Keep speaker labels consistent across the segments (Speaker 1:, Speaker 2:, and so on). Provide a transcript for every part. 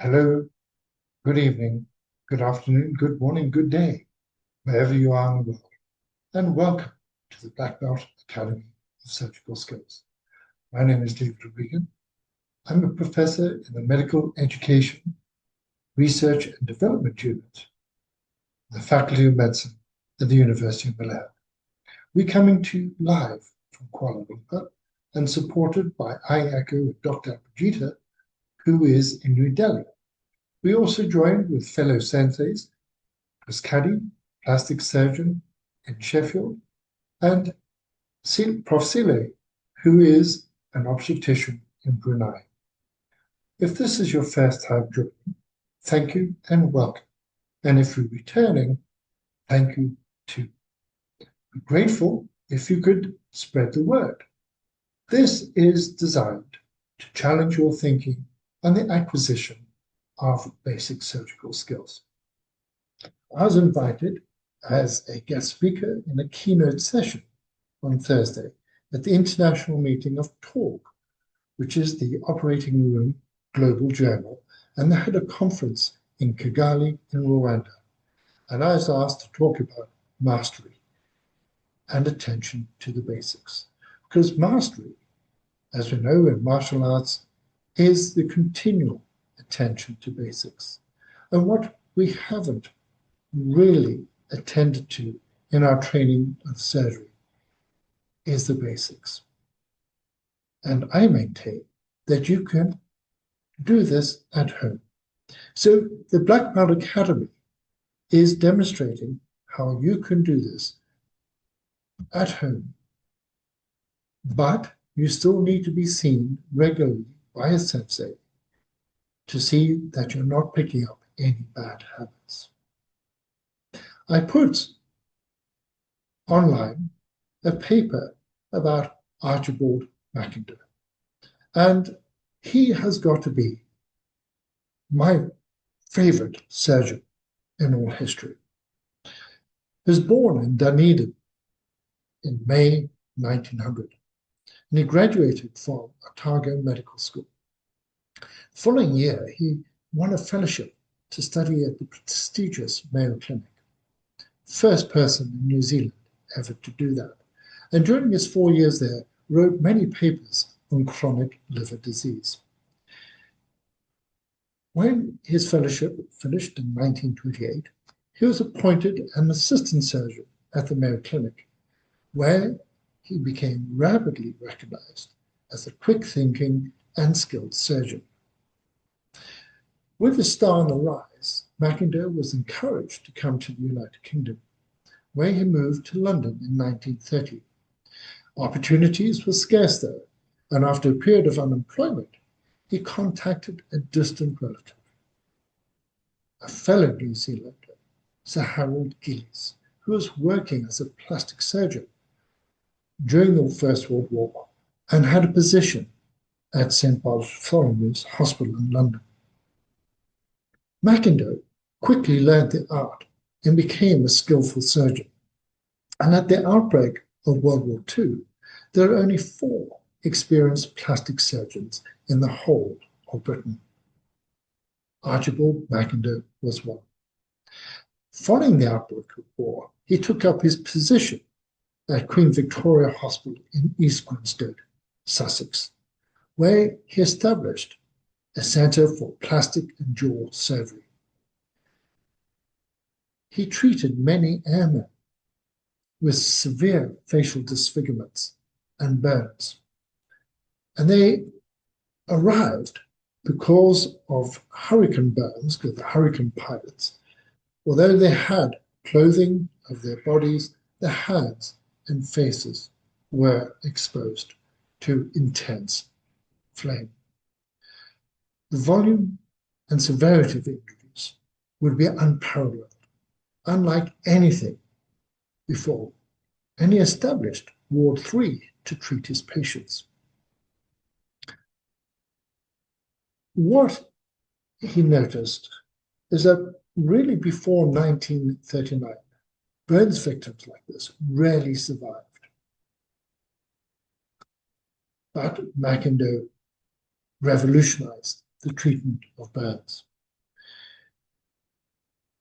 Speaker 1: Hello, good evening, good afternoon, good morning, good day, wherever you are in the world, and welcome to the Black Belt Academy of Surgical Skills. My name is David Regan. I'm a professor in the Medical Education, Research and Development Unit, the Faculty of Medicine at the University of Malaya. We're coming to you live from Kuala Lumpur and supported by iEcho Dr. Apajita, who is in New Delhi. We also joined with fellow senseis, Chris Cuddy, plastic surgeon in Sheffield, and Prof. Sile, who is an obstetrician in Brunei. If this is your first time joining, thank you and welcome. And if you're returning, thank you too. Be grateful if you could spread the word. This is designed to challenge your thinking on the acquisition of basic surgical skills. I was invited as a guest speaker in a keynote session on Thursday at the international meeting of TORG, which is the Operating Room Global Journal, and they had a conference in Kigali in Rwanda. And I was asked to talk about mastery and attention to the basics. Because mastery, as we know in martial arts, is the continual attention to basics. And what we haven't really attended to in our training of surgery is the basics. And I maintain that you can do this at home. So the Black Belt Academy is demonstrating how you can do this at home, but you still need to be seen regularly by a sensei to see that you're not picking up any bad habits. I put online a paper about Archibald McIndoe, and he has got to be my favorite surgeon in all history. He was born in Dunedin in May 1900, and he graduated from Otago Medical School. The following year, he won a fellowship to study at the prestigious Mayo Clinic. First person in New Zealand ever to do that. And during his 4 years there, wrote many papers on chronic liver disease. When his fellowship finished in 1928, he was appointed an assistant surgeon at the Mayo Clinic, where he became rapidly recognized as a quick-thinking and skilled surgeon. With the star on the rise, McIndoe was encouraged to come to the United Kingdom, where he moved to London in 1930. Opportunities were scarce though, and after a period of unemployment, he contacted a distant relative, a fellow New Zealander, Sir Harold Gillies, who was working as a plastic surgeon during the First World War and had a position at St. Bartholomew's Hospital in London. McIndoe quickly learned the art and became a skillful surgeon. And at the outbreak of World War II, there were only 4 experienced plastic surgeons in the whole of Britain. Archibald McIndoe was one. Following the outbreak of war, he took up his position at Queen Victoria Hospital in East Grinstead, Sussex, where he established a centre for plastic and jaw surgery. He treated many airmen with severe facial disfigurements and burns, and they arrived because of hurricane burns, because the hurricane pilots, although they had clothing of their bodies, their hands and faces were exposed to intense flame. The volume and severity of injuries would be unparalleled, unlike anything before, and he established Ward 3 to treat his patients. What he noticed is that really before 1939, burns victims like this rarely survived. But McIndoe revolutionized the treatment of burns.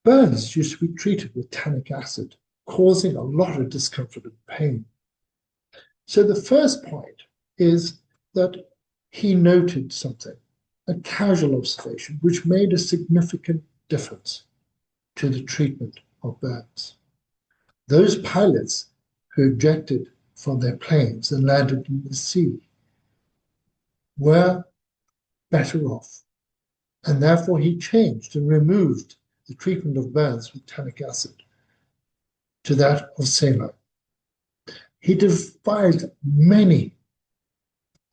Speaker 1: Burns used to be treated with tannic acid, causing a lot of discomfort and pain. So the first point is that he noted something, a casual observation, which made a significant difference to the treatment of burns. Those pilots who ejected from their planes and landed in the sea were better off, and therefore he changed and removed the treatment of burns with tannic acid to that of saline. He devised many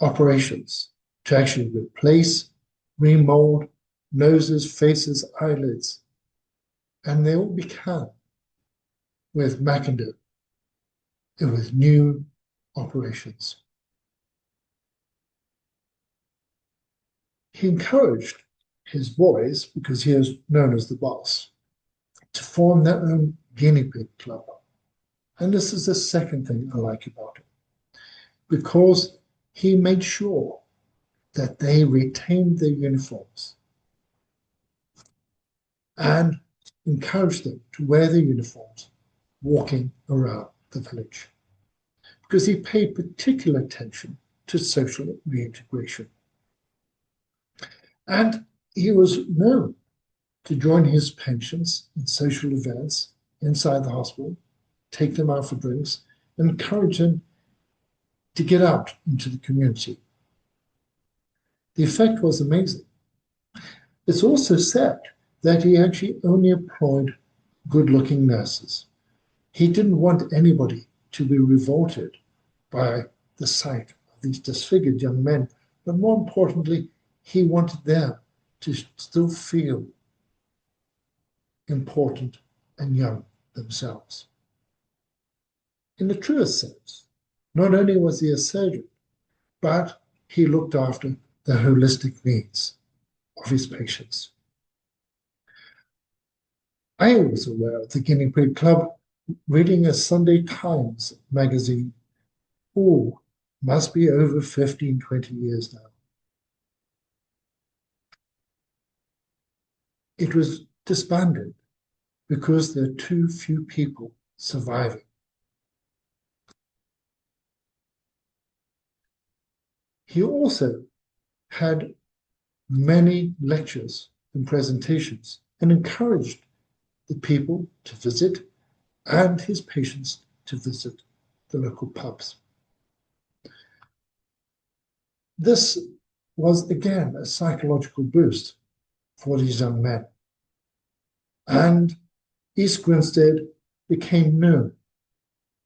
Speaker 1: operations to actually replace, remold noses, faces, eyelids, and they all began with McIndoe. It was new operations. He encouraged his boys, because he was known as the boss, to form their own guinea pig club. And this is the second thing I like about him, because he made sure that they retained their uniforms and encouraged them to wear their uniforms walking around the village, because he paid particular attention to social reintegration. And he was known to join his patients in social events inside the hospital, take them out for drinks, and encourage them to get out into the community. The effect was amazing. It's also said that he actually only employed good-looking nurses. He didn't want anybody to be revolted by the sight of these disfigured young men, but more importantly, he wanted them to still feel important and young themselves. In the truest sense, not only was he a surgeon, but he looked after the holistic needs of his patients. I was aware of the Guinea Pig Club reading a Sunday Times magazine. Oh, must be over 15, 20 years now. It was disbanded because there are too few people surviving. He also had many lectures and presentations and encouraged the people to visit and his patients to visit the local pubs. This was, again, a psychological boost for these young men. And East Grinstead became known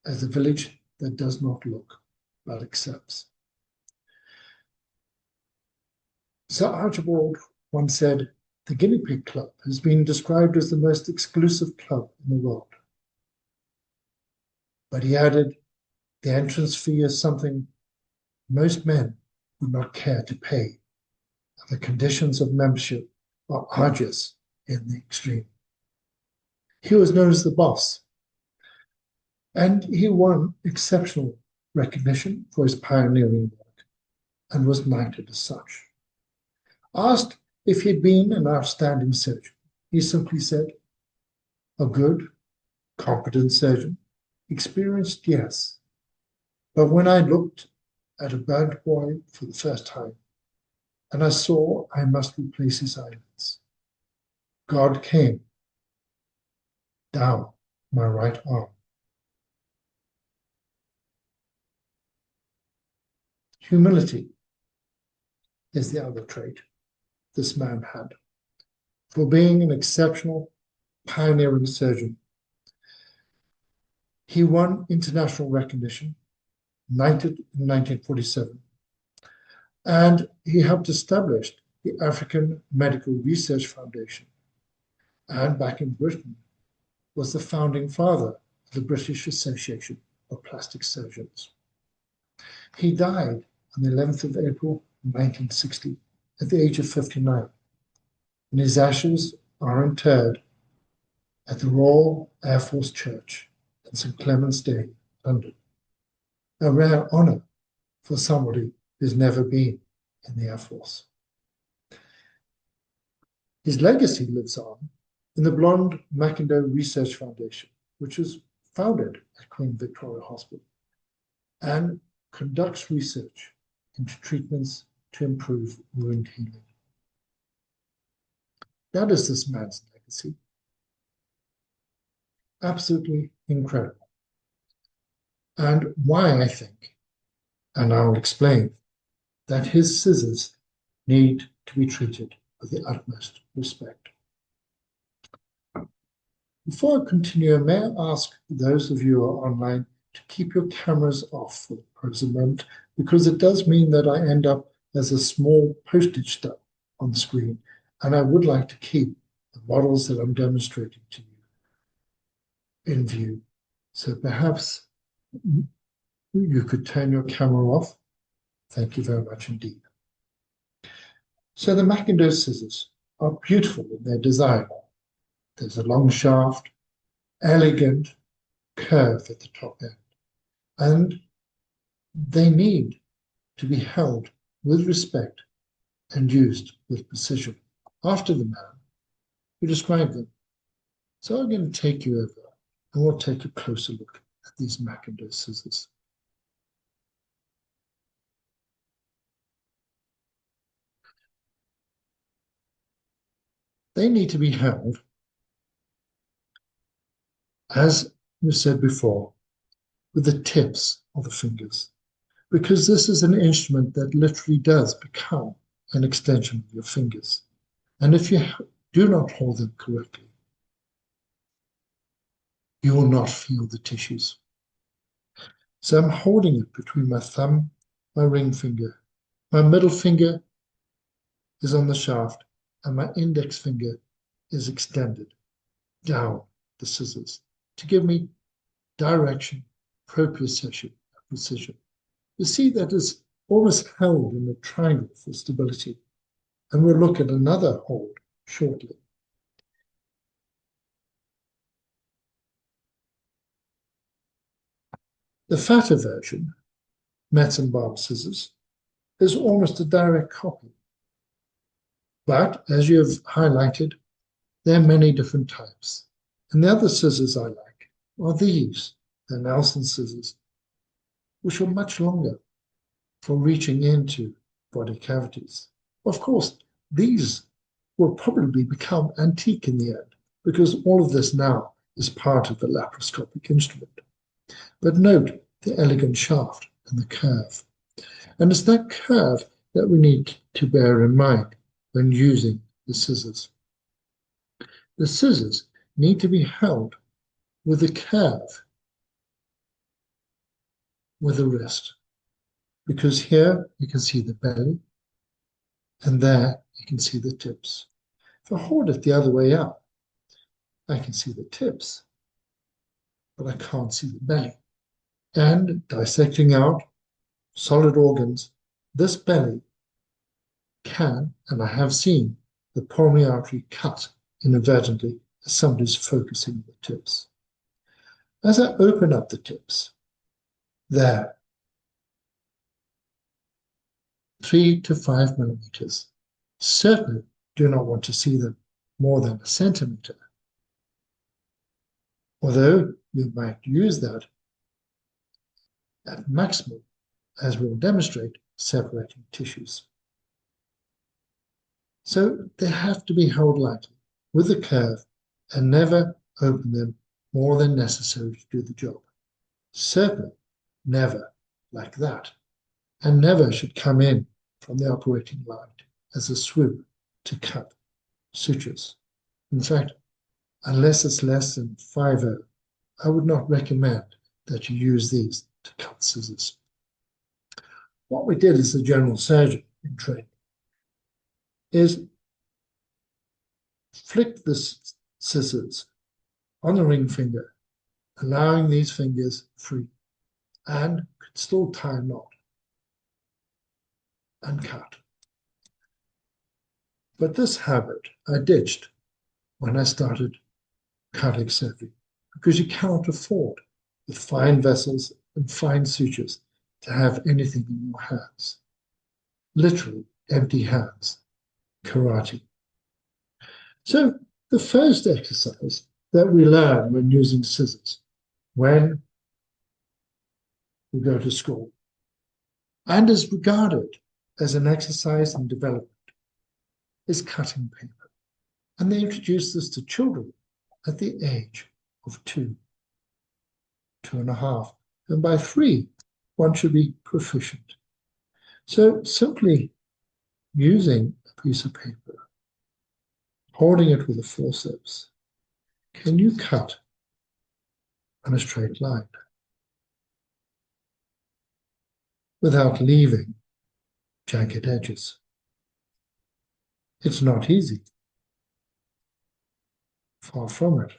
Speaker 1: as a village that does not look but accepts. Sir Archibald once said, the Guinea Pig Club has been described as the most exclusive club in the world. But he added, the entrance fee is something most men would not care to pay. The conditions of membership are arduous in the extreme. He was known as the boss, and he won exceptional recognition for his pioneering work and was knighted as such. Asked if he'd been an outstanding surgeon, he simply said, a good, competent surgeon, experienced, yes. But when I looked at a burnt boy for the first time, and I saw I must replace his eyelids, God came down my right arm. Humility is the other trait this man had. For being an exceptional, pioneering surgeon, he won international recognition, knighted in 1947, and he helped establish the African Medical Research Foundation, and back in Britain was the founding father of the British Association of Plastic Surgeons. He died on the 11th of April 1960 at the age of 59, and his ashes are interred at the Royal Air Force Church in St. Clement's Day, London. A rare honor for somebody who's never been in the Air Force. His legacy lives on In the Blonde McIndoe Research Foundation, which was founded at Queen Victoria Hospital and conducts research into treatments to improve wound healing. That is this man's legacy. Absolutely incredible. And why I think, and I'll explain, that his scissors need to be treated with the utmost respect. Before I continue, may I ask those of you who are online to keep your cameras off for the present moment, because it does mean that I end up as a small postage stamp on the screen, and I would like to keep the models that I'm demonstrating to you in view. So perhaps you could turn your camera off. Thank you very much indeed. So the McIndoe scissors are beautiful in their design. There's a long shaft, elegant curve at the top end, and they need to be held with respect and used with precision after the man who described them. So I'm going to take you over and we'll take a closer look at these McIndoe scissors. They need to be held, as we said before, with the tips of the fingers, because this is an instrument that literally does become an extension of your fingers. And if you do not hold them correctly, you will not feel the tissues. So I'm holding it between my thumb, my ring finger. My middle finger is on the shaft, and my index finger is extended down the scissors to give me direction, proprioception, and precision. You see that is almost held in a triangle for stability. And we'll look at another hold shortly. The fatter version, Metz and Barb scissors, is almost a direct copy. But as you have highlighted, there are many different types. And the other scissors I like are these, the Nelson scissors, which are much longer for reaching into body cavities. Of course, these will probably become antique in the end, because all of this now is part of the laparoscopic instrument. But note the elegant shaft and the curve. And it's that curve that we need to bear in mind when using the scissors. The scissors need to be held with the curve with the wrist, because here you can see the belly, and there you can see the tips. If I hold it the other way up, I can see the tips, but I can't see the belly. And dissecting out solid organs, this belly can, and I have seen, the pulmonary artery cut inadvertently as somebody's focusing on the tips. As I open up the tips, there, 3 to 5 millimeters. Certainly do not want to see them more than a centimeter. Although you might use that at maximum, as we'll demonstrate, separating tissues. So they have to be held lightly with the curve and never open them more than necessary to do the job. Certainly never like that, and never should come in from the operating line as a swoop to cut sutures. In fact, unless it's less than 5/0, I would not recommend that you use these to cut scissors. What we did as a general surgeon in training is flick the scissors on the ring finger, allowing these fingers free, and could still tie a knot and cut. But this habit I ditched when I started cardiac surgery, because you cannot afford, with fine vessels and fine sutures, to have anything in your hands. Literally empty hands, karate. So the first exercise that we learn when using scissors, when we go to school, and is regarded as an exercise in development, is cutting paper. And they introduce this to children at the age of 2, 2.5, and by 3, one should be proficient. So simply using a piece of paper, holding it with a forceps, can you cut on a straight line without leaving jagged edges? It's not easy, far from it.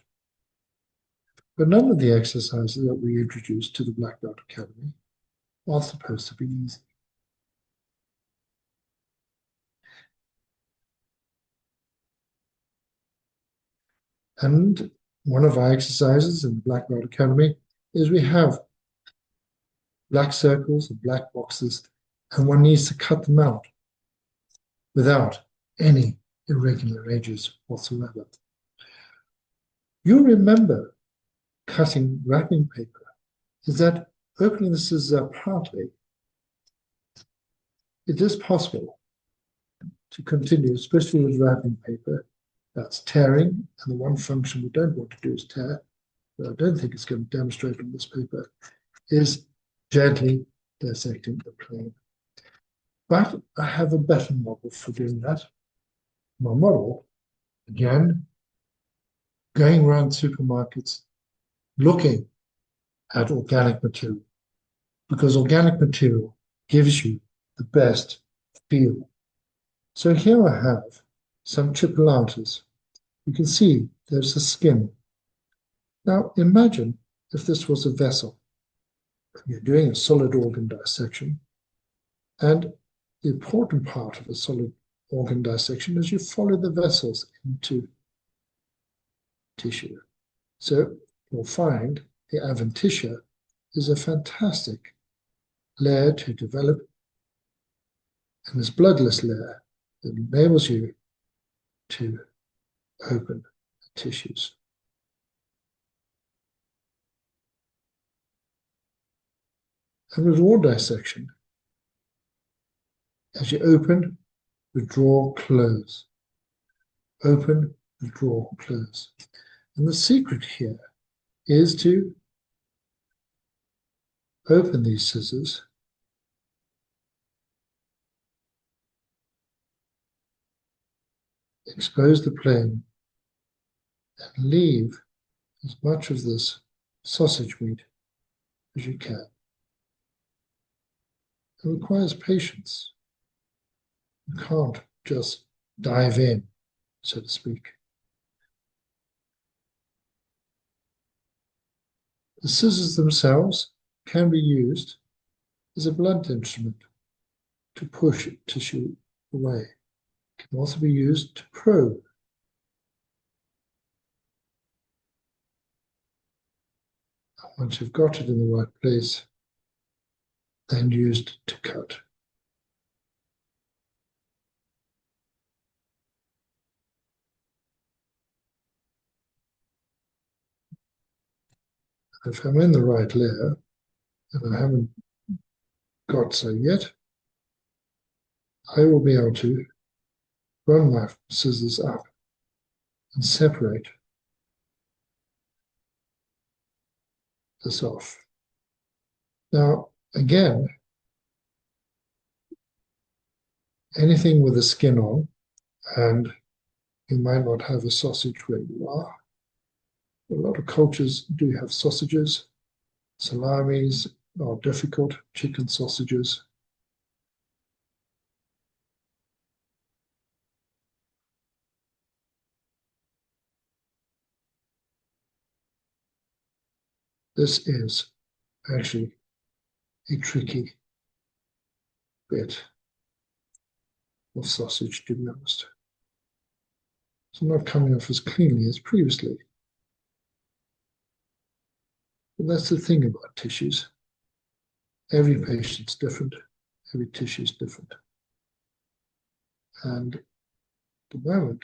Speaker 1: But none of the exercises that we introduced to the Black Belt Academy are supposed to be easy. And one of our exercises in the Black Belt Academy is we have black circles and black boxes, and one needs to cut them out without any irregular edges whatsoever. You remember cutting wrapping paper is that opening the scissors up partly, it is possible to continue, especially with wrapping paper, that's tearing, and the one function we don't want to do is tear, but I don't think it's going to demonstrate on this paper, is gently dissecting the plane. But I have a better model for doing that. My model, again, going around supermarkets, looking at organic material, because organic material gives you the best feel. So here I have some chipolatas. You can see there's the skin. Now imagine if this was a vessel. You're doing a solid organ dissection, and the important part of a solid organ dissection is you follow the vessels into tissue. So you'll find the adventitia is a fantastic layer to develop, and this bloodless layer that enables you to open the tissues. And with raw dissection, as you open, withdraw, close. Open, withdraw, close. And the secret here is to open these scissors, expose the plane, and leave as much of this sausage meat as you can. It requires patience. You can't just dive in, so to speak. The scissors themselves can be used as a blunt instrument to push tissue away. It can also be used to probe. Once you've got it in the right place, then used to cut. If I'm in the right layer, and I haven't got so yet, I will be able to run my scissors up and separate this off. Now, again, anything with the skin on, and you might not have a sausage where you are. A lot of cultures do have sausages. Salamis are difficult, chicken sausages. This is actually a tricky bit of sausage, to be honest. It's not coming off as cleanly as previously. But that's the thing about tissues. Every patient's different, every tissue is different. And at the moment,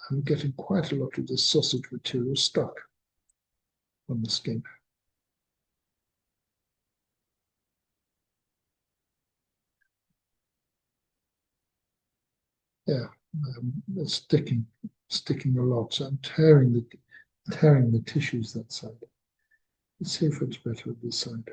Speaker 1: I'm getting quite a lot of this sausage material stuck on the skin. Yeah, it's sticking a lot. So I'm tearing the tissues that side. Let's see if it's better with this side.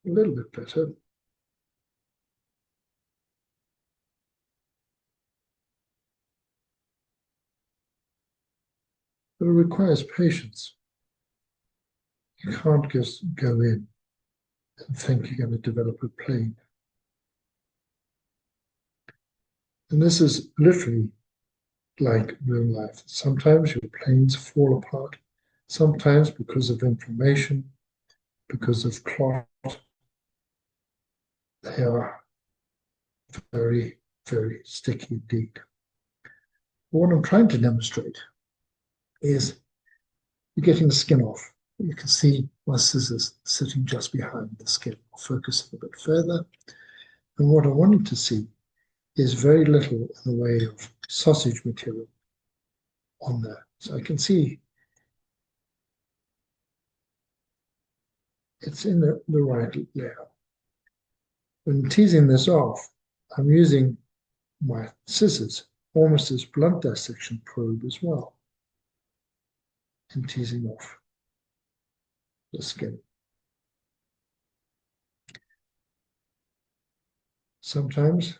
Speaker 1: A little bit better. But it requires patience. You can't just go in and think you're going to develop a plane. And this is literally like real life. Sometimes your planes fall apart, sometimes because of inflammation, because of clot. They are very, very sticky indeed. What I'm trying to demonstrate is you're getting the skin off. You can see my scissors sitting just behind the skin. I'll focus a bit further. And what I wanted to see is very little in the way of sausage material on there. So I can see it's in the right layer. When teasing this off, I'm using my scissors, almost as blunt dissection probe as well, in teasing off the skin. Sometimes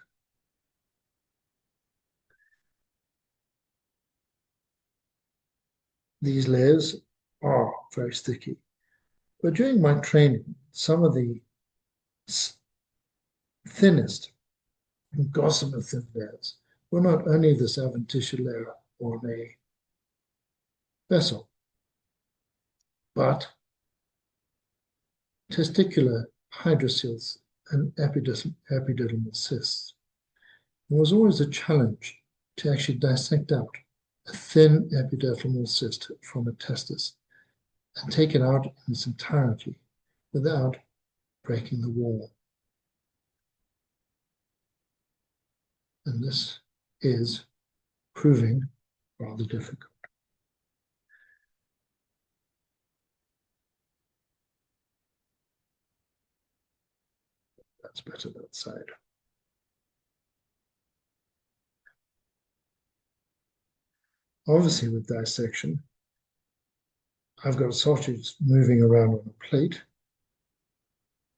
Speaker 1: these layers are very sticky. But during my training, some of the thinnest and gossamer thin layers were not only this adventitious layer on a vessel, but testicular hydrocele and epidermal cysts. It was always a challenge to actually dissect out a thin epidermal cyst from a testis and take it out in its entirety without breaking the wall. And this is proving rather difficult. That's better that side. Obviously, with dissection, I've got sausage moving around on a plate,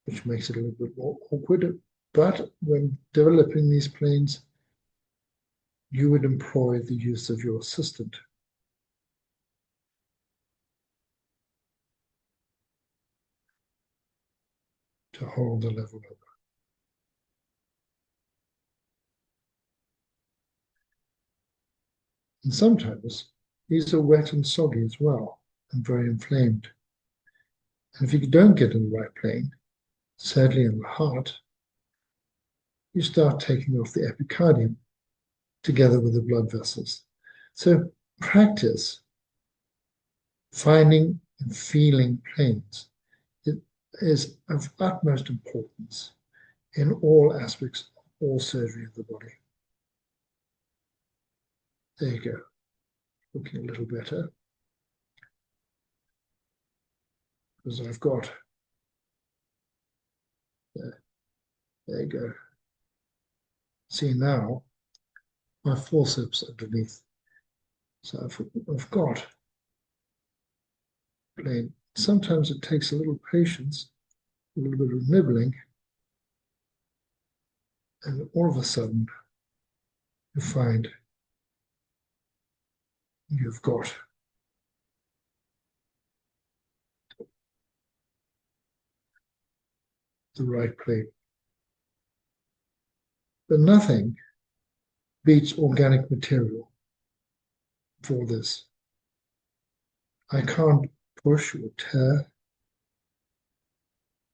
Speaker 1: which makes it a little bit more awkward. But when developing these planes, you would employ the use of your assistant. To hold the level up. And sometimes these are wet and soggy as well, and very inflamed. And if you don't get in the right plane, sadly in the heart, you start taking off the epicardium together with the blood vessels. So practice finding and feeling planes. It is of utmost importance in all aspects of all surgery of the body. There you go. Looking a little better. Because I've got, there you go. See now, my forceps underneath. So I've got plane. Sometimes it takes a little patience, a little bit of nibbling, and all of a sudden you find you've got the right plane. But nothing beats organic material for this. I can't push or tear.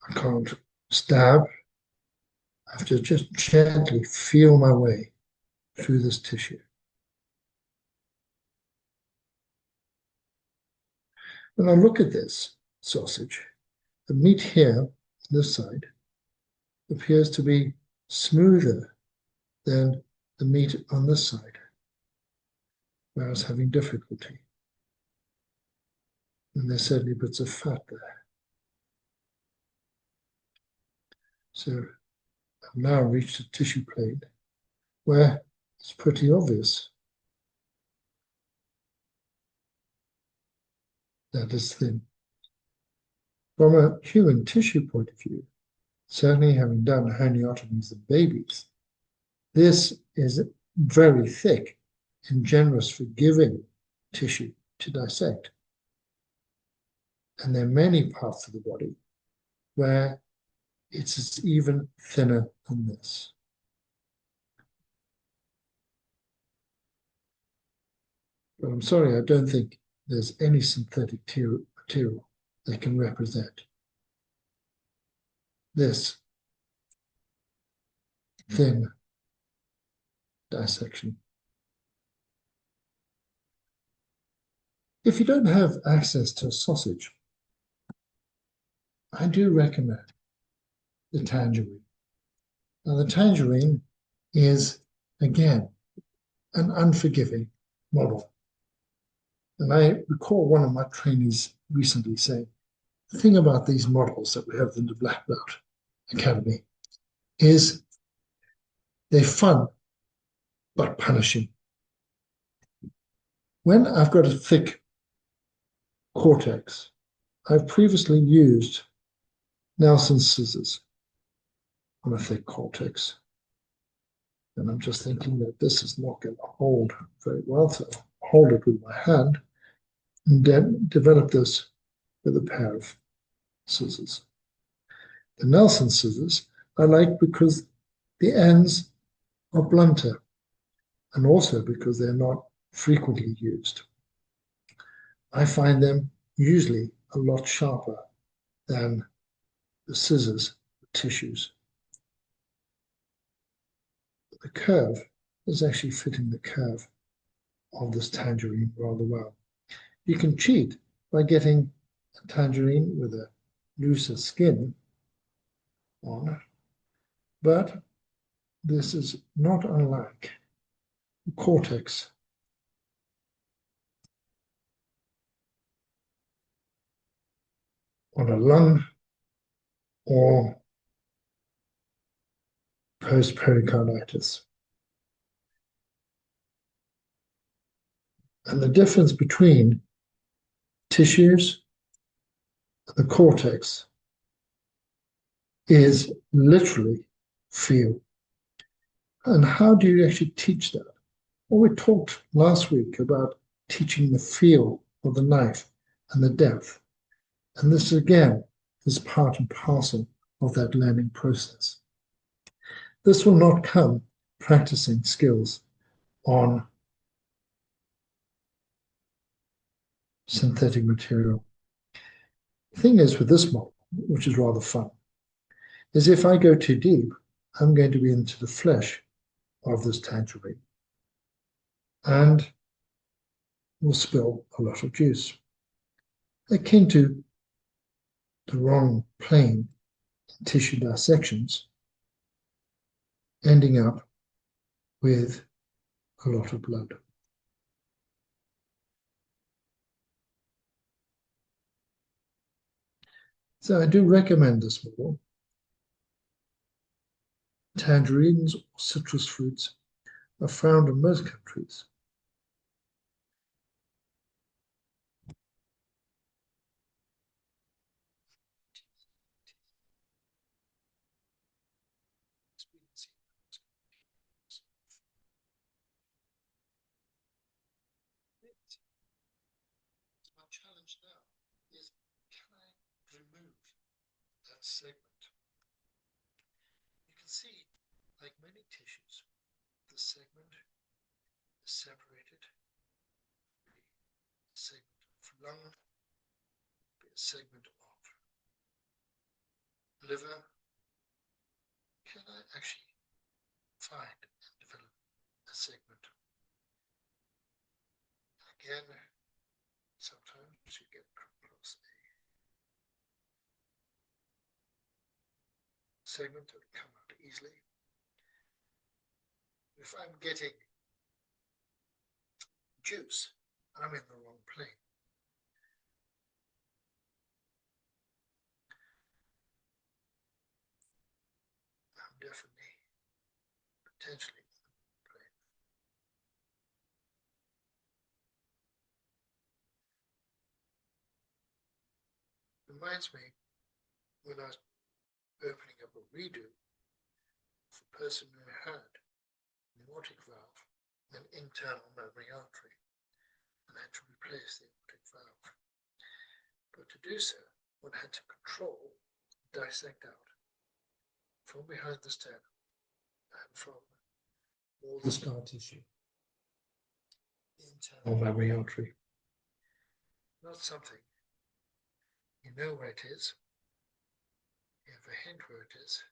Speaker 1: I can't stab. I have to just gently feel my way through this tissue. When I look at this sausage, the meat here, this side, appears to be smoother than the meat on this side, where I was having difficulty. And there's certainly bits of fat there. So I've now reached a tissue plane where it's pretty obvious that it's thin. From a human tissue point of view, certainly having done honiotomies of babies, this is very thick and generous, forgiving tissue to dissect. And there are many parts of the body where it's even thinner than this. But I'm sorry, I don't think there's any synthetic material that can represent this thin dissection. If you don't have access to a sausage, I do recommend the tangerine. Now, the tangerine is, again, an unforgiving model. And I recall one of my trainees recently saying, the thing about these models that we have in the Black Belt Academy is they're fun, but punishing. When I've got a thick cortex, I've previously used Nelson's scissors on a thick cortex. And I'm just thinking that this is not going to hold very well, so I'll hold it with my hand and then develop this with a pair of scissors. The Nelson scissors I like because the ends are blunter and also because they're not frequently used. I find them usually a lot sharper than the scissors with tissues. The curve is actually fitting the curve of this tangerine rather well. You can cheat by getting a tangerine with a looser skin on it, but this is not unlike the cortex on a lung or post-pericarditis. And the difference between tissues and the cortex is literally feel. And how do you actually teach that? Well, we talked last week about teaching the feel of the knife and the depth. And this, again, is part and parcel of that learning process. This will not come practicing skills on synthetic material. The thing is with this model, which is rather fun, is if I go too deep, I'm going to be into the flesh of this tangerine and will spill a lot of juice, akin to the wrong plane tissue dissections, ending up with a lot of blood. So I do recommend this model. Tangerines or citrus fruits are found in most countries. My challenge now is, can I remove that segment? You can see, like many tissues, the segment is separated. A segment of lung, a segment of liver. Can I actually find and develop a segment? Again, sometimes you get across a segment that will come out easily. If I'm getting juice, I'm in the wrong plane. I'm definitely potentially in the wrong plane. Reminds me when I was opening up a redo for a person who had an aortic valve, an internal memory artery, and had to replace the aortic valve. But to do so, one had to control, dissect out from behind the sternum and from all the scar tissue, the internal memory artery. Not something you know where it is, you have a hint where it is,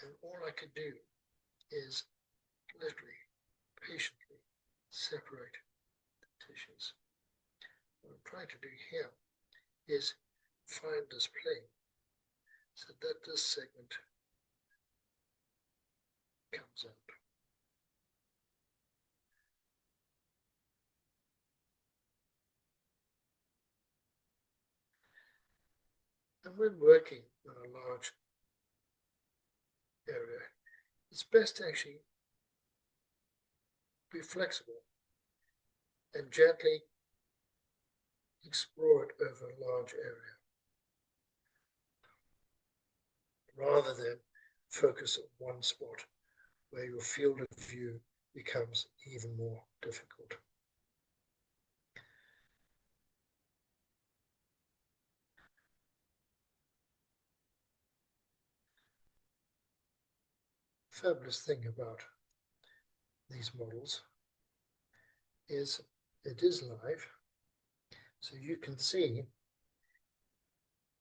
Speaker 1: and all I could do is literally, patiently separate the tissues. What I'm trying to do here is find this plane so that this segment comes out. And when working on a large area, it's best to actually be flexible and gently explore it over a large area, rather than focus on one spot where your field of view becomes even more difficult. Fabulous thing about these models is it is live, so you can see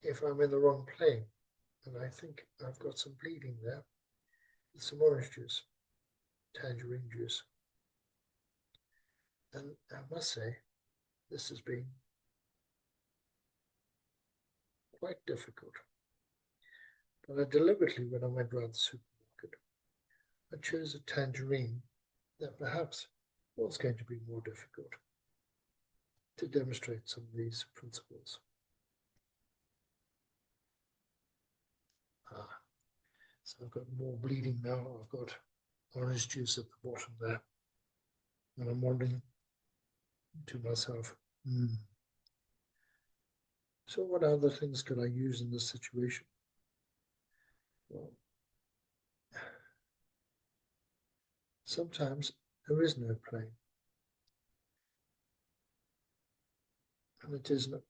Speaker 1: if I'm in the wrong plane, and I think I've got some bleeding there with some orange juice, tangerine juice. And I must say, this has been quite difficult. But I deliberately, when I went around the supermarket, I chose a tangerine that perhaps was going to be more difficult to demonstrate some of these principles. So I've got more bleeding now. I've got orange juice at the bottom there. And I'm wondering to myself, so what other things could I use in this situation? Well, sometimes there is no plane. And it isn't,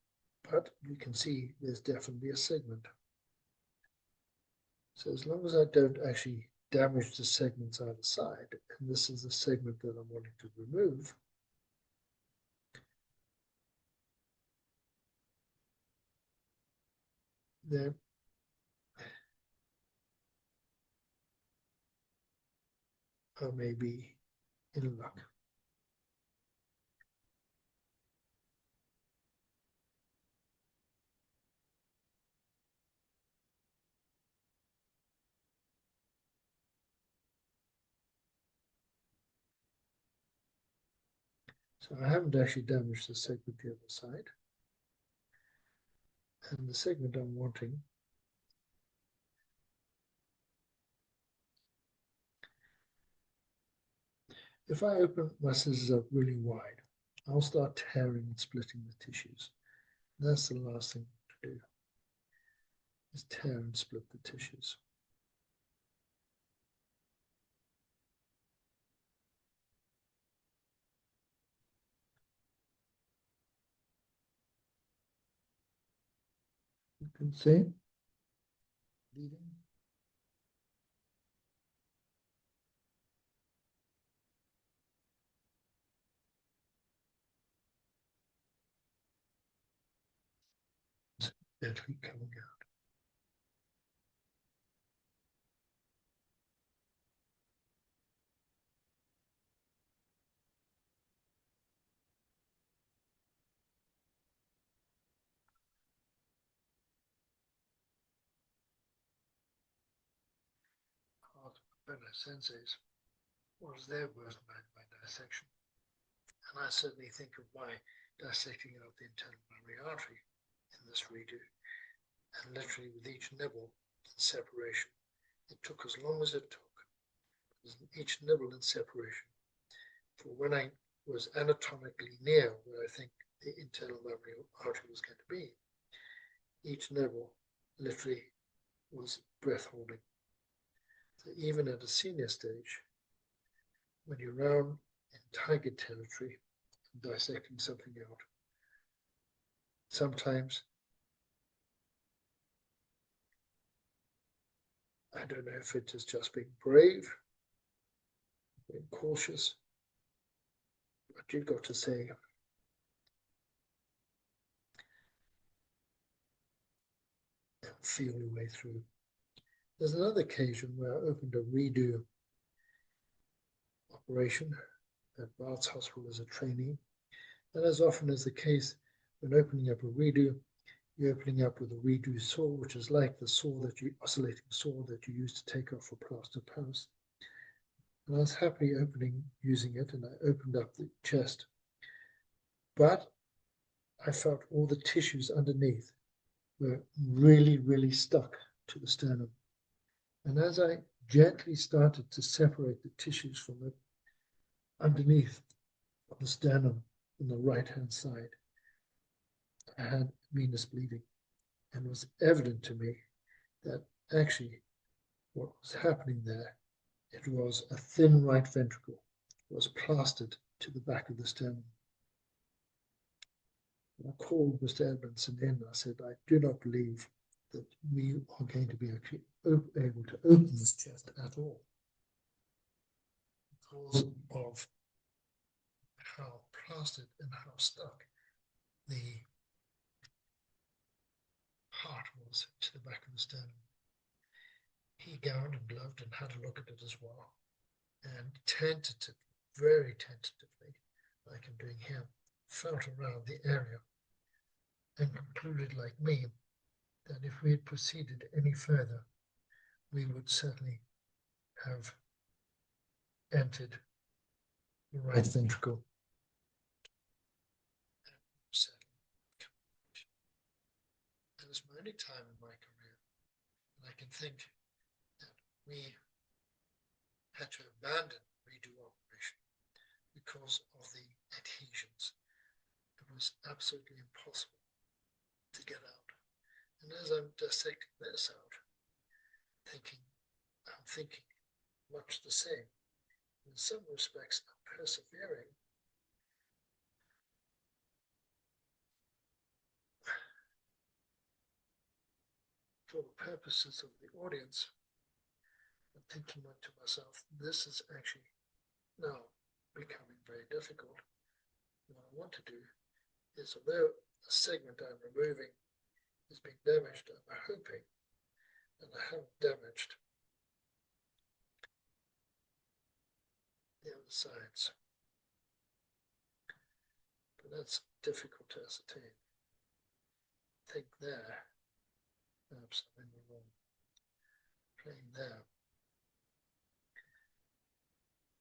Speaker 1: but you can see there's definitely a segment. So as long as I don't actually damage the segments either side, and this is the segment that I'm wanting to remove, then I may be in luck. So I haven't actually damaged the segment the other side. And the segment I'm wanting if I open my scissors up really wide, I'll start tearing and splitting the tissues. That's the last thing to do, is tear and split the tissues. You can see bleeding. It's deadly coming out.
Speaker 2: fellow senseis, what was their worst nightmare by dissection? And I certainly think of my dissecting out the internal mammary artery in this redo, and literally with each nibble in separation, it took as long as it took, each nibble in separation, for when I was anatomically near where I think the internal mammary artery was going to be, each nibble literally was breath holding. So even at a senior stage, when you're around in tiger territory, dissecting something out, sometimes I don't know if it is just being brave, being cautious, but you've got to say, feel your way through. There's another occasion where I opened a redo operation at Barts Hospital as a trainee, and as often is the case when opening up a redo, you're opening up with a redo saw, which is like the oscillating saw that you use to take off a plaster of Paris. And I was happily using it, and I opened up the chest. But I felt all the tissues underneath were really, really stuck to the sternum. And as I gently started to separate the tissues from it underneath the sternum on the right-hand side, I had venous bleeding. And it was evident to me that actually what was happening there, it was a thin right ventricle was plastered to the back of the sternum. And I called Mr. Edmondson in. I said, I do not believe that we are going to be actually able to open this chest at all because of how plastered and how stuck the heart was to the back of the sternum. He gowned and gloved and had a look at it as well. And tentatively, very tentatively, like I'm doing here, felt around the area and concluded, like me, that if we had proceeded any further, we would certainly have entered the right ventricle. And it's my only time in my career that I can think that we had to abandon redo operation because of the adhesions. It was absolutely impossible to get out. And as I'm dissecting this out, I'm thinking much the same. In some respects, I'm persevering. For the purposes of the audience, I'm thinking to myself, this is actually now becoming very difficult. What I want to do is, although the segment I'm removing is being damaged, I'm hoping that I haven't damaged the other sides. But that's difficult to ascertain. I think there, perhaps I'm in the wrong plane there.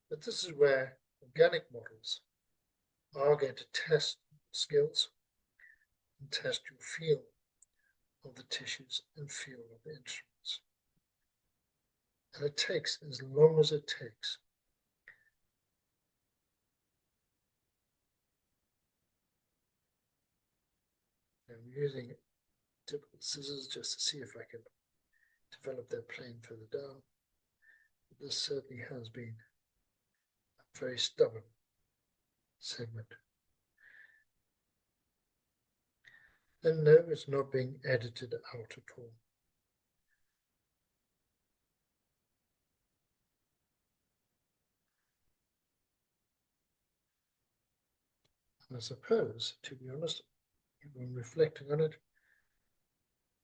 Speaker 2: But this is where organic models are going to test skills and test your feel of the tissues and feel of the instruments. And it takes as long as it takes. I'm using typical scissors just to see if I can develop that plane further down. But this certainly has been a very stubborn segment. And no, it's not being edited out at all. I suppose, to be honest, when reflecting on it,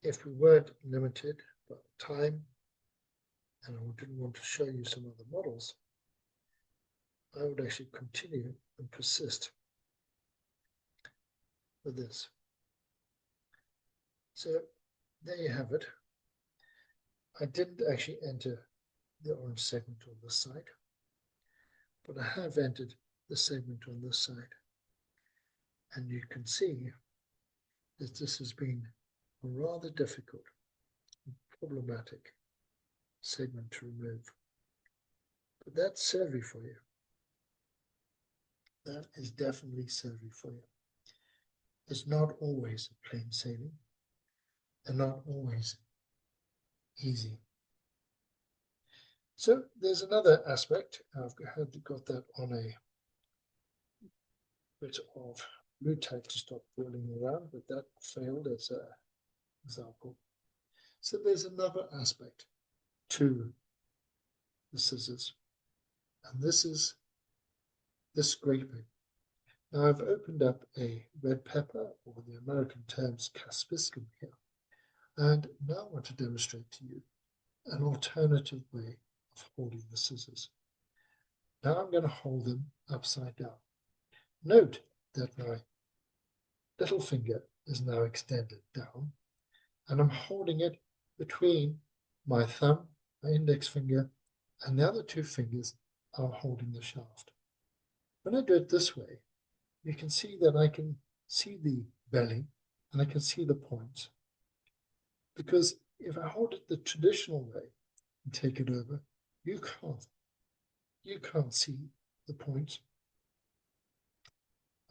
Speaker 2: if we weren't limited by time, and I didn't want to show you some other models, I would actually continue and persist with this. So there you have it. I didn't actually enter the orange segment on this side, but I have entered the segment on this side. And you can see that this has been a rather difficult, problematic segment to remove. But that's surgery for you. That is definitely surgery for you. It's not always plain sailing and not always easy. So there's another aspect. I've got that on a bit of glue tape to stop whirling around, but that failed as an example. So there's another aspect to the scissors, and this is the scraping. Now I've opened up a red pepper, or the American terms caspicum here, and now I want to demonstrate to you an alternative way of holding the scissors. Now I'm going to hold them upside down. Note that my little finger is now extended down, and I'm holding it between my thumb, my index finger, and the other two fingers are holding the shaft. When I do it this way, you can see that I can see the belly and I can see the points. Because if I hold it the traditional way and take it over, you can't see the points.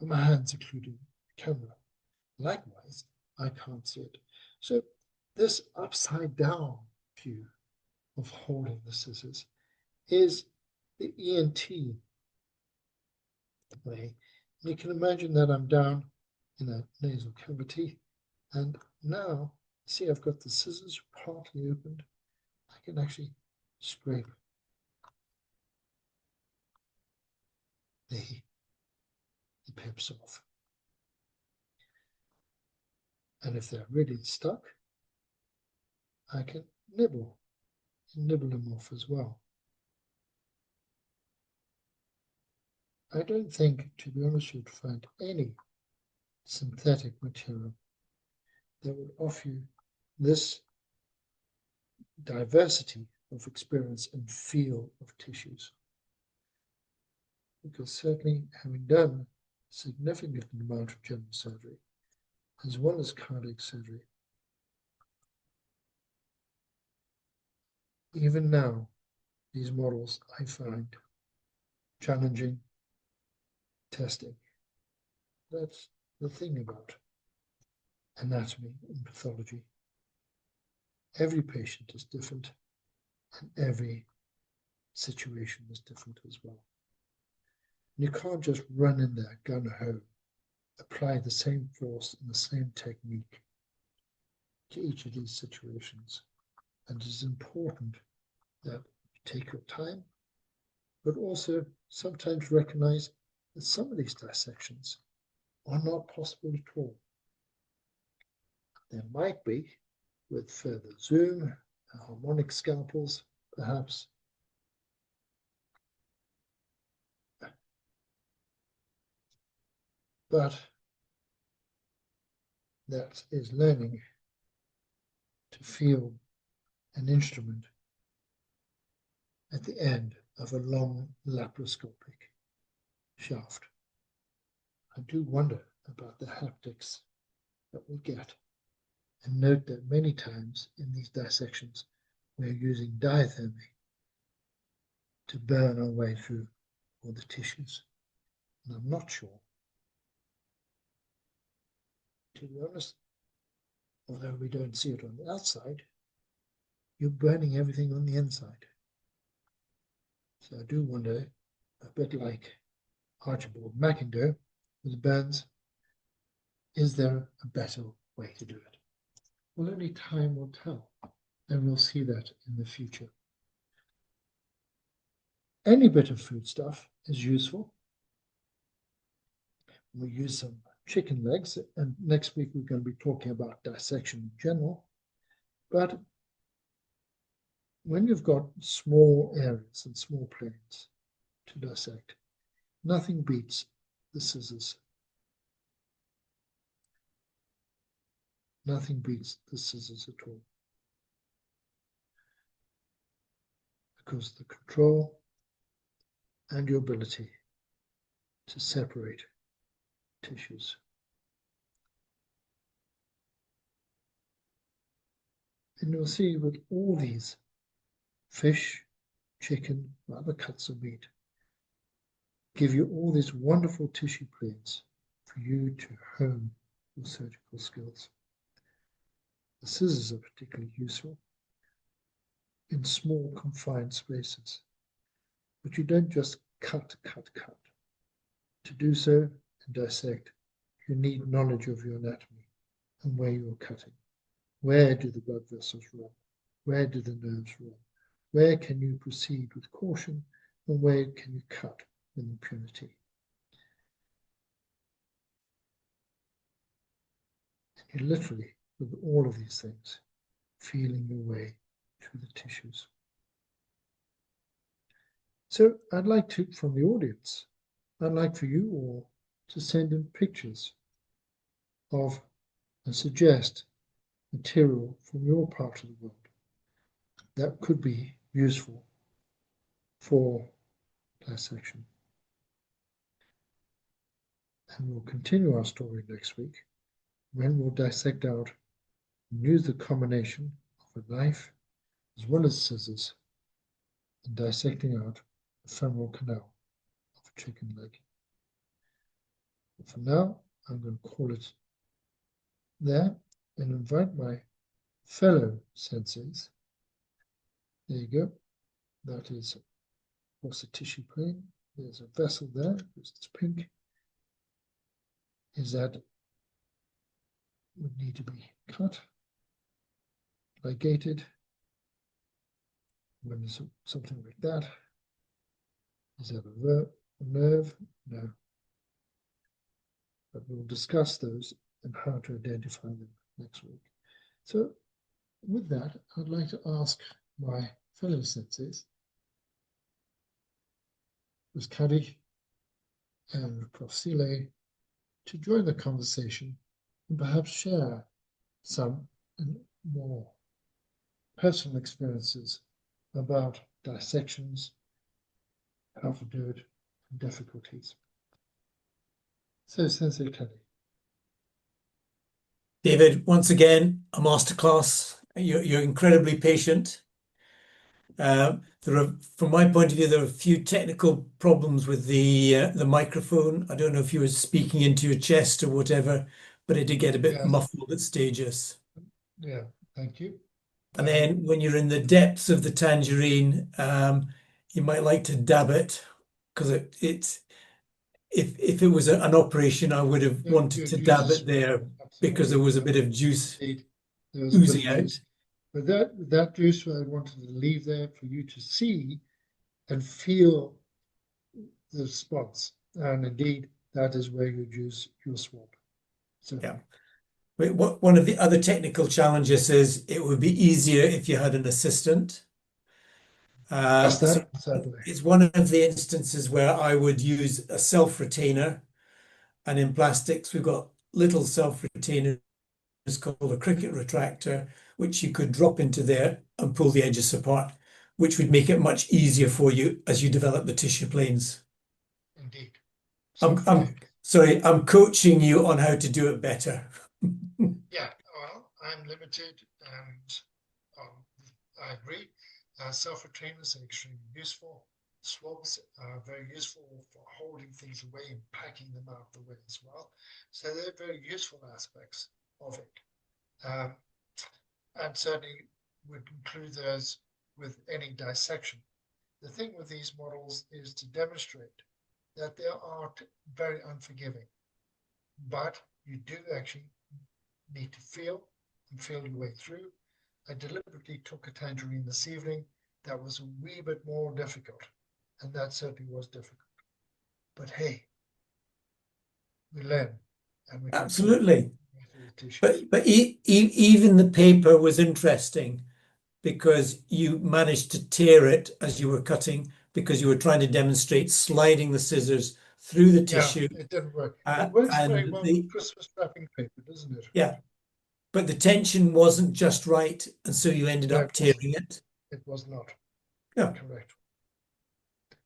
Speaker 2: And my hands occluding the camera. Likewise, I can't see it. So this upside down view of holding the scissors is the ENT way. You can imagine that I'm down in a nasal cavity, and now see I've got the scissors partly opened. I can actually scrape the pips off. And if they're really stuck, I can nibble them off as well. I don't think, to be honest, you'd find any synthetic material that would offer you this diversity of experience and feel of tissues. Because certainly having done a significant amount of general surgery, as well as cardiac surgery, even now, these models I find challenging testing. That's the thing about anatomy and pathology. Every patient is different, and every situation is different as well. You can't just run in there gun-ho, apply the same force and the same technique to each of these situations. And it is important that you take your time, but also sometimes recognize that some of these dissections are not possible at all. There might be, with further zoom, harmonic scalpels, perhaps. But that is learning to feel an instrument at the end of a long laparoscopic shaft. I do wonder about the haptics that we get. And note that many times in these dissections, we're using diathermy to burn our way through all the tissues. And I'm not sure, to be honest, although we don't see it on the outside, you're burning everything on the inside. So I do wonder, a bit like Archibald McIndoe with burns, is there a better way to do it? Well, only time will tell, and we'll see that in the future. Any bit of foodstuff is useful. We use some chicken legs, and next week we're going to be talking about dissection in general. But when you've got small areas and small planes to dissect, nothing beats the scissors. Nothing beats the scissors at all. because the control and your ability to separate tissues. And you'll see with all these fish, chicken, or other cuts of meat, give you all these wonderful tissue planes for you to hone your surgical skills. The scissors are particularly useful in small confined spaces, but you don't just cut. To do so and dissect, you need knowledge of your anatomy and where you're cutting. Where do the blood vessels run? Where do the nerves run? Where can you proceed with caution and where can you cut with impunity? And you're literally, with all of these things, feeling your way through the tissues. So I'd like to, from the audience, I'd like for you all to send in pictures of and suggest material from your part of the world that could be useful for dissection. And we'll continue our story next week when we'll dissect out and use the combination of a knife as well as scissors in dissecting out the femoral canal of a chicken leg. But for now, I'm going to call it there and invite my fellow senseis. There you go. That is, of course, a tissue plane. There's a vessel there, because it's pink. Is that would need to be cut, ligated. When there's something like that, is that a nerve? No. But we'll discuss those and how to identify them next week. So with that, I'd like to ask my fellow senseis, Ms. Caddy and Prof. Sile, to join the conversation and perhaps share some more personal experiences about dissections, how to do it, and difficulties. So, Sensei Caddy.
Speaker 3: David, once again, a masterclass. You're incredibly patient. From my point of view, there are a few technical problems with the microphone. I don't know if you were speaking into your chest or whatever, but it did get a bit muffled at stages.
Speaker 1: Yeah, thank you.
Speaker 3: And then when you're in the depths of the tangerine, you might like to dab it, because if it was an operation, I would have wanted to dab it there, because there was a bit of juice oozing out.
Speaker 2: But that juice I wanted to leave there for you to see and feel the spots. And indeed, that is where you use your swab. So,
Speaker 3: yeah. One of the other technical challenges is it would be easier if you had an assistant. So it's one of the instances where I would use a self-retainer, and in plastics we've got little self-retainers called a cricket retractor, which you could drop into there and pull the edges apart, which would make it much easier for you as you develop the tissue planes.
Speaker 2: Indeed.
Speaker 3: I'm coaching you on how to do it better.
Speaker 2: Yeah, well, I'm limited, and I agree. Self-retainers are extremely useful. Swabs are very useful for holding things away and packing them out of the way as well. So they're very useful aspects of it. And certainly would include those with any dissection. The thing with these models is to demonstrate that they are very unforgiving, but you do actually need to feel your way through. I deliberately took a tangerine this evening that was a wee bit more difficult, and that certainly was difficult. But hey, we learn. And we
Speaker 3: absolutely. But even the paper was interesting, because you managed to tear it as you were cutting, because you were trying to demonstrate sliding the scissors through the tissue.
Speaker 2: It didn't work. It works very well with Christmas wrapping paper, doesn't it?
Speaker 3: Yeah. But the tension wasn't just right, and so you ended up tearing it.
Speaker 2: It was not.
Speaker 3: Yeah.
Speaker 2: Correct.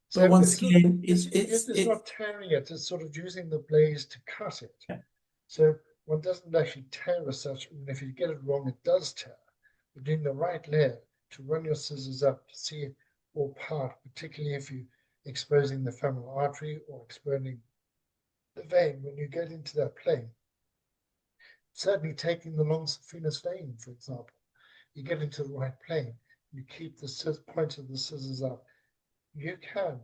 Speaker 3: So
Speaker 2: So
Speaker 3: once
Speaker 2: it's
Speaker 3: again,
Speaker 2: it's not tearing it, it's sort of using the blades to cut it.
Speaker 3: Yeah.
Speaker 2: So one doesn't actually tear as such, and if you get it wrong, it does tear. But doing the right layer to run your scissors up to see it all part, particularly if you're exposing the femoral artery or exposing the vein, when you get into that plane. Certainly taking the long saphenous vein, for example, you get into the right plane, you keep the point of the scissors up. You can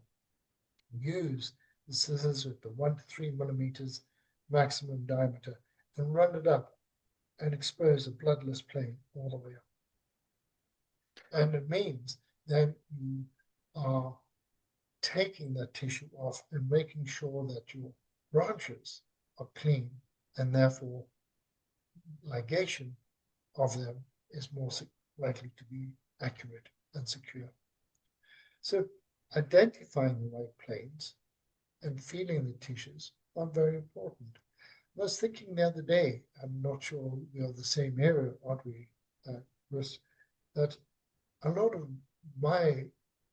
Speaker 2: use the scissors with the 1 to 3 millimeters maximum diameter and run it up and expose a bloodless plane all the way up. And it means then you are taking that tissue off and making sure that your branches are clean, and therefore ligation of them is more likely to be accurate and secure. So identifying the right planes and feeling the tissues are very important. I was thinking the other day, I'm not sure we are the same area, aren't we, Chris, that a lot of my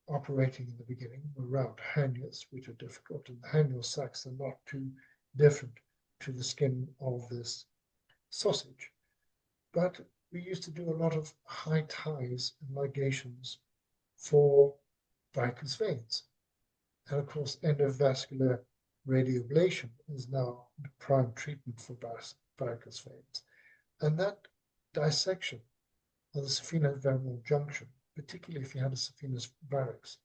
Speaker 2: operating in the beginning were around hernias, which are difficult, and the hernial sacs are not too different to the skin of this sausage. But we used to do a lot of high ties and ligations for varicose veins. And of course, endovascular radioablation is now the prime treatment for varicose veins. And that dissection of the saphenous-femoral junction, particularly if you had a saphenous varix,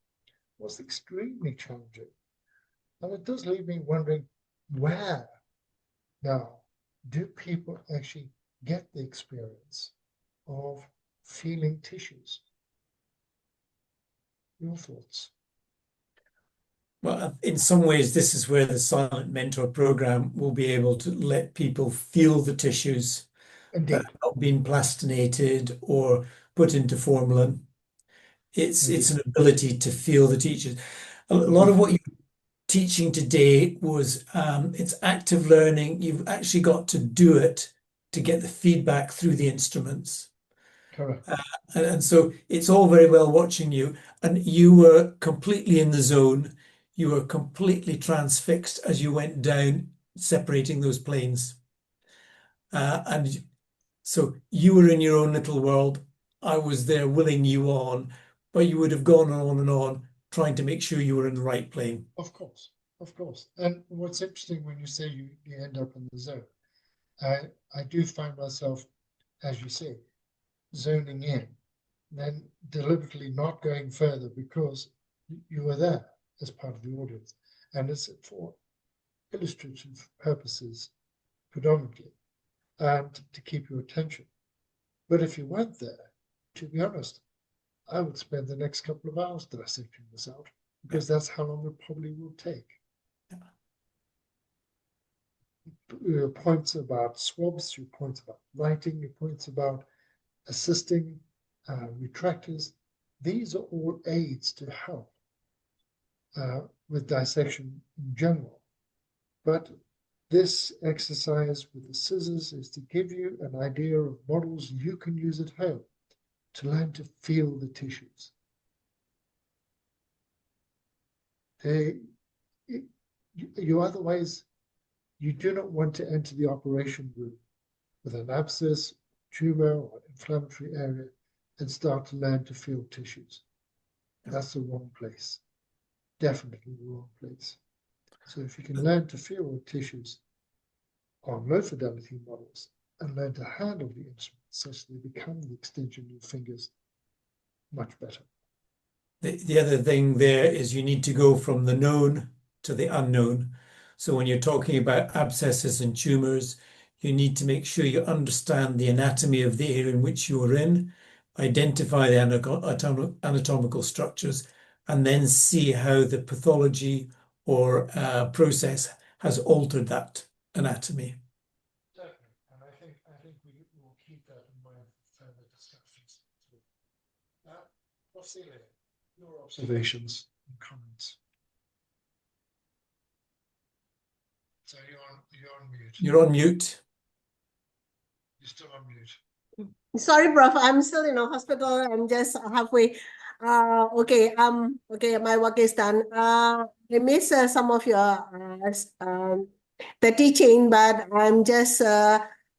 Speaker 2: was extremely challenging. And it does leave me wondering, where now do people actually get the experience of feeling tissues? Your thoughts?
Speaker 3: Well, in some ways, this is where the Silent Mentor program will be able to let people feel the tissues that have not been plastinated or put into formalin. It's an ability to feel the tissues. A lot of what you're teaching today was it's active learning. You've actually got to do it to get the feedback through the instruments.
Speaker 2: Correct.
Speaker 3: And so it's all very well watching you, and you were completely in the zone. You were completely transfixed as you went down, separating those planes. And so you were in your own little world. I was there willing you on, but you would have gone on and on, trying to make sure you were in the right plane.
Speaker 2: Of course, of course. And what's interesting when you say you end up in the zone, I do find myself, as you say, zoning in, then deliberately not going further because you were there as part of the audience. And it's for illustrative purposes predominantly, and to keep your attention. But if you weren't there, to be honest, I would spend the next couple of hours dissecting this out, because that's how long it probably will take. Your points about swabs, your points about writing, your points about assisting, retractors, these are all aids to help with dissection in general. But this exercise with the scissors is to give you an idea of models you can use at home to learn to feel the tissues. You do not want to enter the operation room with an abscess, tumor, or inflammatory area and start to learn to feel tissues. That's the wrong place. Definitely the wrong place. So if you can learn to feel the tissues on low fidelity models and learn to handle the instruments such that they become the extension of your fingers, much better.
Speaker 3: The other thing there is you need to go from the known to the unknown. So when you're talking about abscesses and tumors, you need to make sure you understand the anatomy of the area in which you're in, identify the anatomical structures, and then see how the pathology or process has altered that anatomy.
Speaker 2: Definitely, and I think we will keep that in mind for further discussions. Celia, your observations and comments. So you're on mute.
Speaker 3: You're on mute.
Speaker 2: You're still on mute.
Speaker 4: Sorry, Prof. I'm still in a hospital. I'm just halfway. Okay, my work is done. I missed some of your the teaching, but I'm just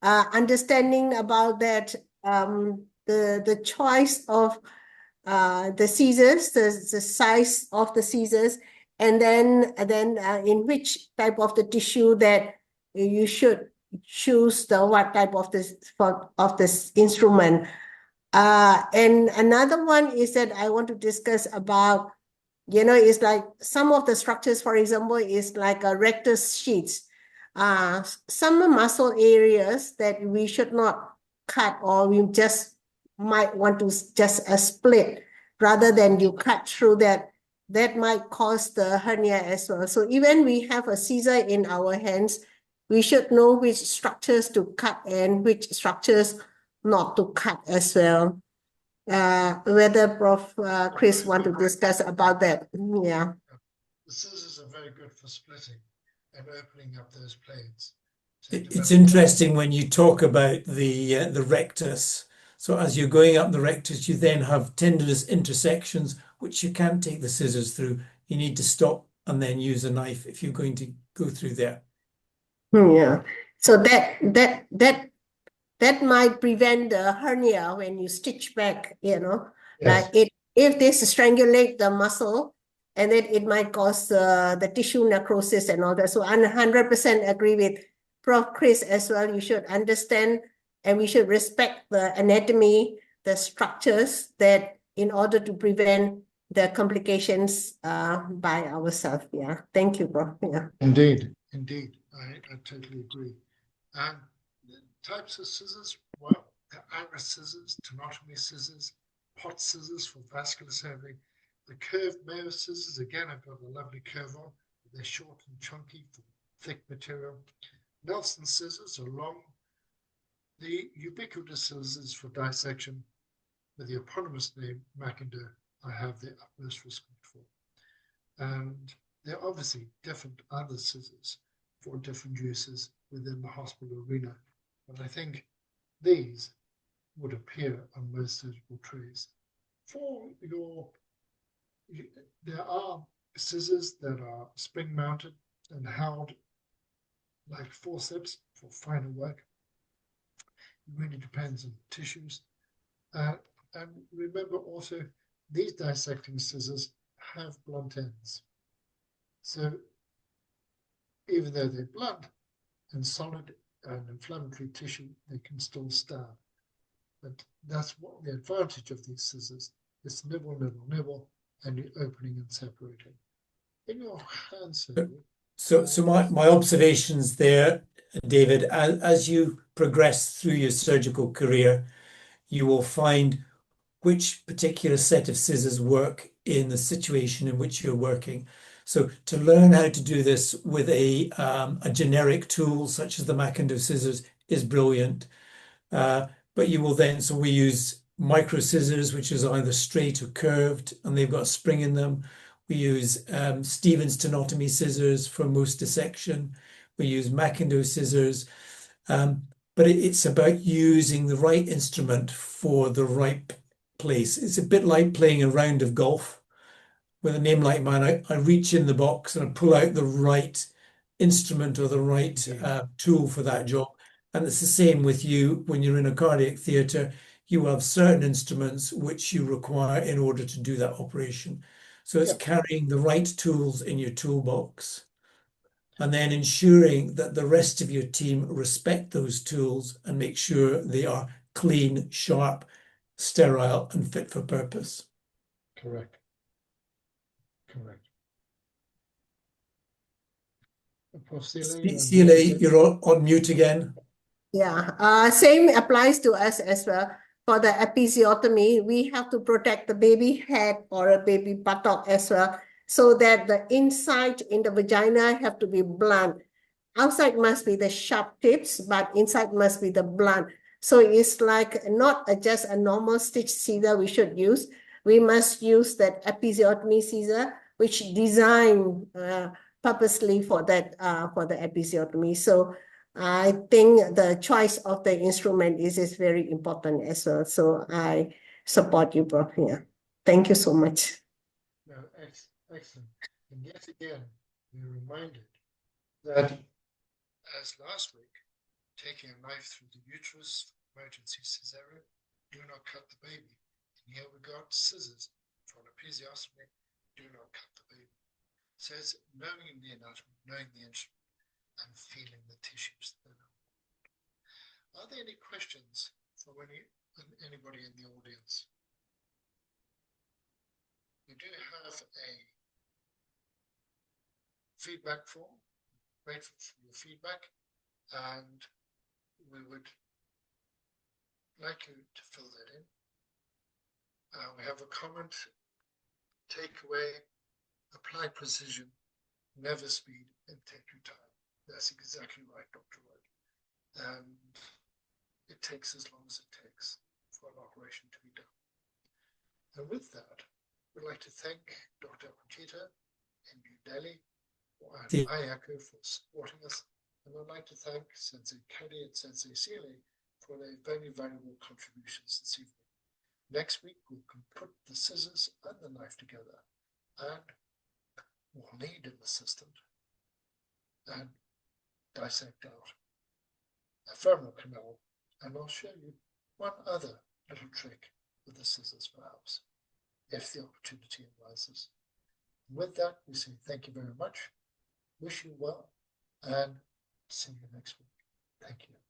Speaker 4: understanding about that the choice of the scissors, the size of the scissors, and then in which type of the tissue that you should choose the what type of this of this instrument. And another one is that I want to discuss about, it's like some of the structures, for example, is like a rectus sheets. Some muscle areas that we should not cut, or we just might want to just a split rather than you cut through that. That might cause the hernia as well. So even we have a scissor in our hands, we should know which structures to cut and which structures not to cut as well. Whether Prof. Chris want to discuss about that. Yeah.
Speaker 1: The scissors are very good for splitting and opening up those planes.
Speaker 3: It's interesting when you talk about the rectus. So as you're going up the rectus, you then have tendinous intersections, which you can't take the scissors through. You need to stop and then use a knife if you're going to go through there.
Speaker 4: Yeah. So that might prevent the hernia when you stitch back,
Speaker 1: Yes.
Speaker 4: Like if they strangulate the muscle, and then it might cause the tissue necrosis and all that. So I 100% agree with Prof. Chris as well. You should understand and we should respect the anatomy, the structures, that in order to prevent the complications by ourselves. Yeah. Thank you, Prof. Yeah.
Speaker 1: Indeed. I totally agree. And the types of scissors, well, the iris scissors, tenotomy scissors, pot scissors for vascular surgery, the curved Mayo scissors, again, I've got a lovely curve on. They're short and chunky for thick material. Nelson scissors are long. The ubiquitous scissors for dissection, with the eponymous name McIndoe, I have the utmost respect for. And there are obviously different other scissors for different uses within the hospital arena. But I think these would appear on most surgical trays. There are scissors that are spring mounted and held like forceps for finer work. It really depends on tissues. And remember also, these dissecting scissors have blunt ends. So even though they're blunt and solid and inflammatory tissue, they can still stab. But that's what the advantage of these scissors. It's nibble, nibble, nibble, and you're opening and separating. In your hand surgery.
Speaker 3: So my observations there, David, as you progress through your surgical career, you will find which particular set of scissors work in the situation in which you're working. So to learn how to do this with a generic tool such as the McIndoe scissors is brilliant. But you will then, so we use micro scissors, which is either straight or curved, and they've got a spring in them. We use Stevens tenotomy scissors for most dissection. We use McIndoe scissors. But it's about using the right instrument for the right place. It's a bit like playing a round of golf. With a name like mine, I reach in the box and I pull out the right instrument or the right tool for that job. And it's the same with you when you're in a cardiac theatre. You have certain instruments which you require in order to do that operation. So it's carrying the right tools in your toolbox and then ensuring that the rest of your team respect those tools and make sure they are clean, sharp, sterile, and fit for purpose.
Speaker 1: Correct.
Speaker 3: Celia, you're on mute again.
Speaker 4: Yeah, same applies to us as well. For the episiotomy, we have to protect the baby head or a baby buttock as well, so that the inside in the vagina have to be blunt. Outside must be the sharp tips, but inside must be the blunt. So it's like not just a normal stitch scissor we should use. We must use that episiotomy scissor, which designed purposely for that for the episiotomy. So I think the choice of the instrument is very important as well. So I support you, Prof. Yeah. Thank you so much.
Speaker 2: No, excellent. And yet again, we're reminded that, as last week, taking a knife through the uterus for emergency cesarean, do not cut the baby. And here we got scissors for an episiotomy, do not cut the baby. So it's knowing the anatomy, knowing the instrument, and feeling the tissues that are. Are there any questions from anybody in the audience? We do have a feedback form, grateful for your feedback, and we would like you to fill that in. We have a comment, takeaway, apply precision, never speed, and take your time. That's exactly right, Dr. White. And it takes as long as it takes for an operation to be done. And with that, we'd like to thank Dr. Apachita in New Delhi and Ayako for supporting us. And I'd like to thank Sensei Kelly and Sensei Seeley for their very valuable contributions this evening. Next week, we can put the scissors and the knife together, and we'll need an assistant and dissect out a femoral canal. And I'll show you one other little trick with the scissors, perhaps, if the opportunity arises. With that, we say thank you very much, wish you well, and see you next week. Thank you.